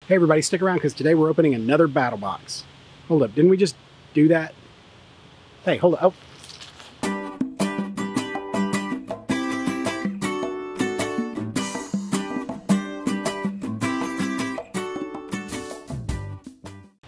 Hey everybody, stick around because today we're opening another Battlbox. Hold up, didn't we just do that? Hey, hold up. Oh.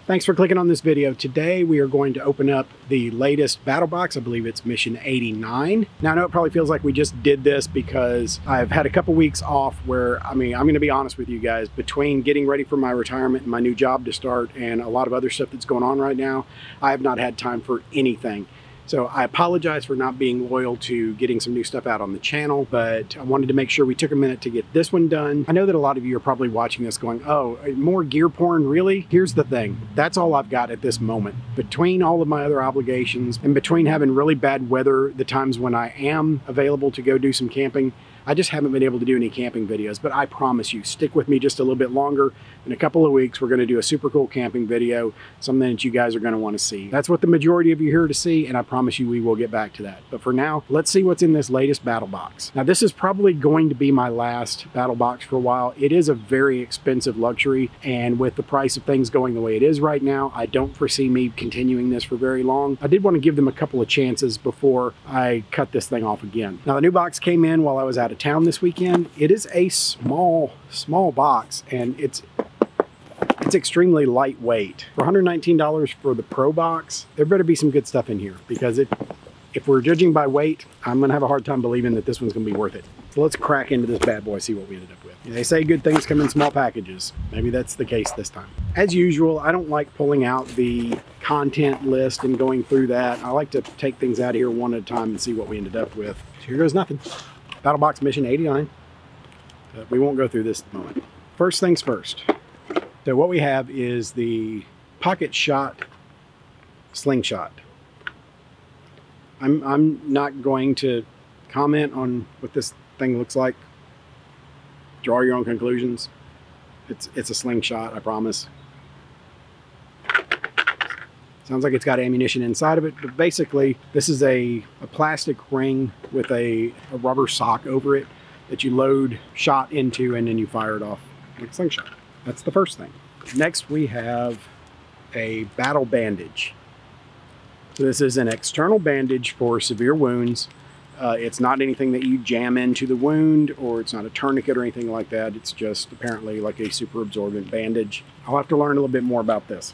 Thanks for clicking on this video. Today we are going to open up the latest Battlbox. I believe it's mission 89. Now I know it probably feels like we just did this because I've had a couple weeks off where, I'm going to be honest with you guys, between getting ready for my retirement and my new job to start and a lot of other stuff that's going on right now, I have not had time for anything. So I apologize for not being loyal to getting some new stuff out on the channel, but I wanted to make sure we took a minute to get this one done. I know that a lot of you are probably watching this going, oh, more gear porn, really? Here's the thing. That's all I've got at this moment. Between all of my other obligations and between having really bad weather, the times when I am available to go do some camping, I just haven't been able to do any camping videos, but I promise you, stick with me just a little bit longer. In a couple of weeks, we're going to do a super cool camping video, something that you guys are going to want to see. That's what the majority of you are here to see, and I promise you we will get back to that. But for now, let's see what's in this latest Battlbox. Now, this is probably going to be my last Battlbox for a while. It is a very expensive luxury, and with the price of things going the way it is right now, I don't foresee me continuing this for very long. I did want to give them a couple of chances before I cut this thing off again. Now, the new box came in while I was out of town this weekend. It is a small box, and it's extremely lightweight. For $119 for the Pro box, there better be some good stuff in here, because if we're judging by weight, I'm gonna have a hard time believing that this one's gonna be worth it. So let's crack into this bad boy, see what we ended up with. They say good things come in small packages. Maybe that's the case this time. As usual, I don't like pulling out the content list and going through that. I like to take things out of here one at a time and see what we ended up with. So here goes nothing. Battlbox mission 89. We won't go through this at the moment. First things first. So what we have is the pocket shot slingshot. I'm not going to comment on what this thing looks like. Draw your own conclusions. It's a slingshot, I promise. Sounds like it's got ammunition inside of it, but basically this is a plastic ring with a rubber sock over it that you load shot into, and then you fire it off like a slingshot. That's the first thing. Next we have a battle bandage. So this is an external bandage for severe wounds. It's not anything that you jam into the wound, or it's not a tourniquet or anything like that. It's just apparently like a super absorbent bandage. I'll have to learn a little bit more about this.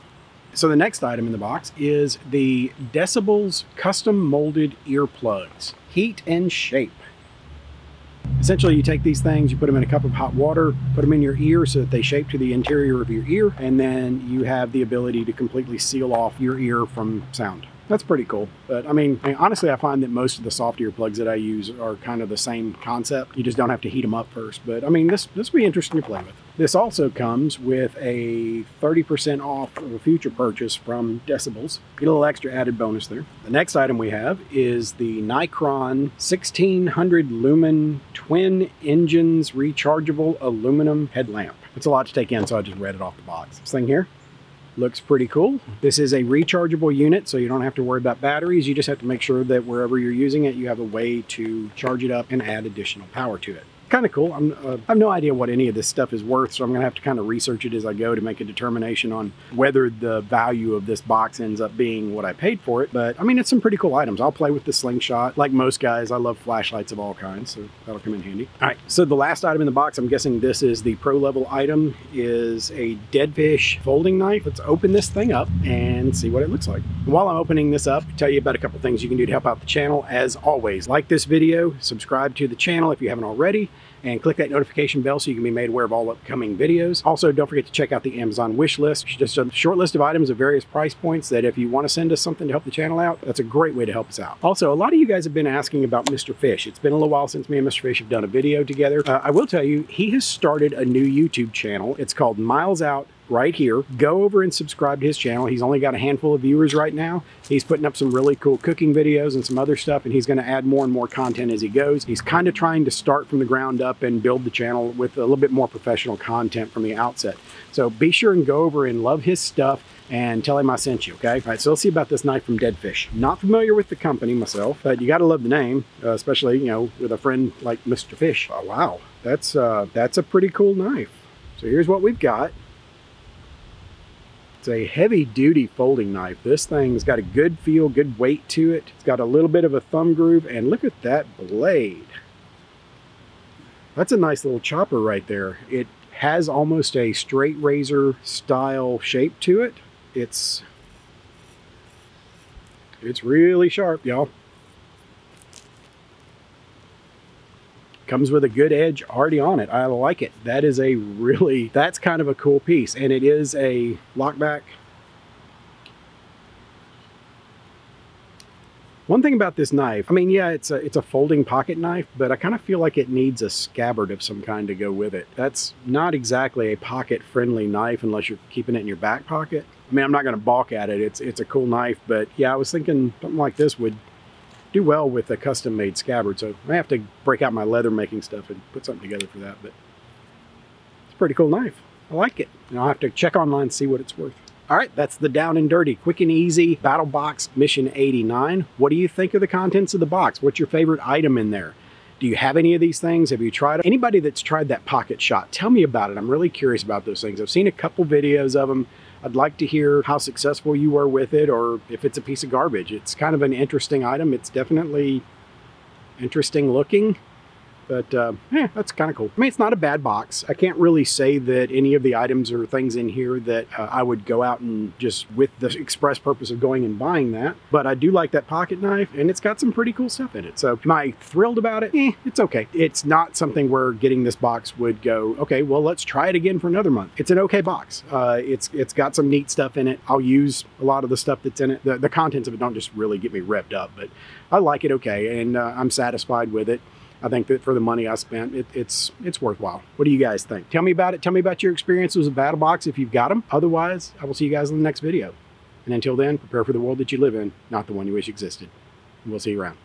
So the next item in the box is the Decibels custom molded earplugs, heat and shape. Essentially, you take these things, you put them in a cup of hot water, put them in your ear so that they shape to the interior of your ear, and then you have the ability to completely seal off your ear from sound. That's pretty cool. But I mean, honestly, I find that most of the soft earplugs that I use are kind of the same concept. You just don't have to heat them up first. But I mean, this will be interesting to play with. This also comes with a 30% off of a future purchase from Decibels. Get a little extra added bonus there. The next item we have is the Nikron 1600 lumen twin engines rechargeable aluminum headlamp. It's a lot to take in, so I just read it off the box. This thing here looks pretty cool. This is a rechargeable unit, so you don't have to worry about batteries. You just have to make sure that wherever you're using it, you have a way to charge it up and add additional power to it. Kind of cool. I have no idea what any of this stuff is worth, so I'm gonna have to kind of research it as I go to make a determination on whether the value of this box ends up being what I paid for it. But I mean, it's some pretty cool items. I'll play with the slingshot. Like most guys, I love flashlights of all kinds, so that'll come in handy. All right, so the last item in the box, I'm guessing this is the pro level item, is a dead fish folding knife. Let's open this thing up and see what it looks like. And while I'm opening this up, I'll tell you about a couple things you can do to help out the channel. As always, like this video, subscribe to the channel if you haven't already, and click that notification bell so you can be made aware of all upcoming videos. Also, don't forget to check out the Amazon wish list. It's just a short list of items of various price points that if you want to send us something to help the channel out, that's a great way to help us out. Also, a lot of you guys have been asking about Mr. Fish. It's been a little while since me and Mr. Fish have done a video together. I will tell you, he has started a new YouTube channel. It's called Miles Out right here. Go over and subscribe to his channel. He's only got a handful of viewers right now. He's putting up some really cool cooking videos and some other stuff, and he's going to add more and more content as he goes. He's kind of trying to start from the ground up and build the channel with a little bit more professional content from the outset. So be sure and go over and love his stuff and tell him I sent you, okay? All right, so let's see about this knife from Dead Fish. Not familiar with the company myself, but you got to love the name, especially, you know, with a friend like Mr. Fish. Oh, wow, that's a pretty cool knife. So here's what we've got. It's a heavy duty folding knife. This thing's got a good feel, good weight to it. It's got a little bit of a thumb groove, and look at that blade. That's a nice little chopper right there. It has almost a straight razor style shape to it. It's really sharp, y'all. Comes with a good edge already on it. I like it. That's kind of a cool piece. And it is a lockback. One thing about this knife, I mean, yeah, it's a folding pocket knife, but I kind of feel like it needs a scabbard of some kind to go with it. That's not exactly a pocket-friendly knife unless you're keeping it in your back pocket. I mean, I'm not going to balk at it. It's a cool knife, but yeah, I was thinking something like this would do well with a custom-made scabbard, so I have to break out my leather-making stuff and put something together for that, but it's a pretty cool knife. I like it. And I'll have to check online to see what it's worth. All right, that's the down and dirty, quick and easy Battlbox Mission 89. What do you think of the contents of the box? What's your favorite item in there? Do you have any of these things? Have you tried them? Anybody that's tried that pocket shot, tell me about it. I'm really curious about those things. I've seen a couple videos of them. I'd like to hear how successful you were with it, or if it's a piece of garbage. It's kind of an interesting item. It's definitely interesting looking. But yeah, that's kind of cool. I mean, it's not a bad box. I can't really say that any of the items or things in here that I would go out and just with the express purpose of going and buying that. But I do like that pocket knife, and it's got some pretty cool stuff in it. So am I thrilled about it? It's okay. It's not something where getting this box would go, okay, well, let's try it again for another month. It's an okay box. It's got some neat stuff in it. I'll use a lot of the stuff that's in it. The contents of it don't just really get me revved up, but I like it okay, and I'm satisfied with it. I think that for the money I spent, it's worthwhile. What do you guys think? Tell me about it. Tell me about your experiences with Battlbox if you've got them. Otherwise, I will see you guys in the next video. And until then, prepare for the world that you live in, not the one you wish existed. We'll see you around.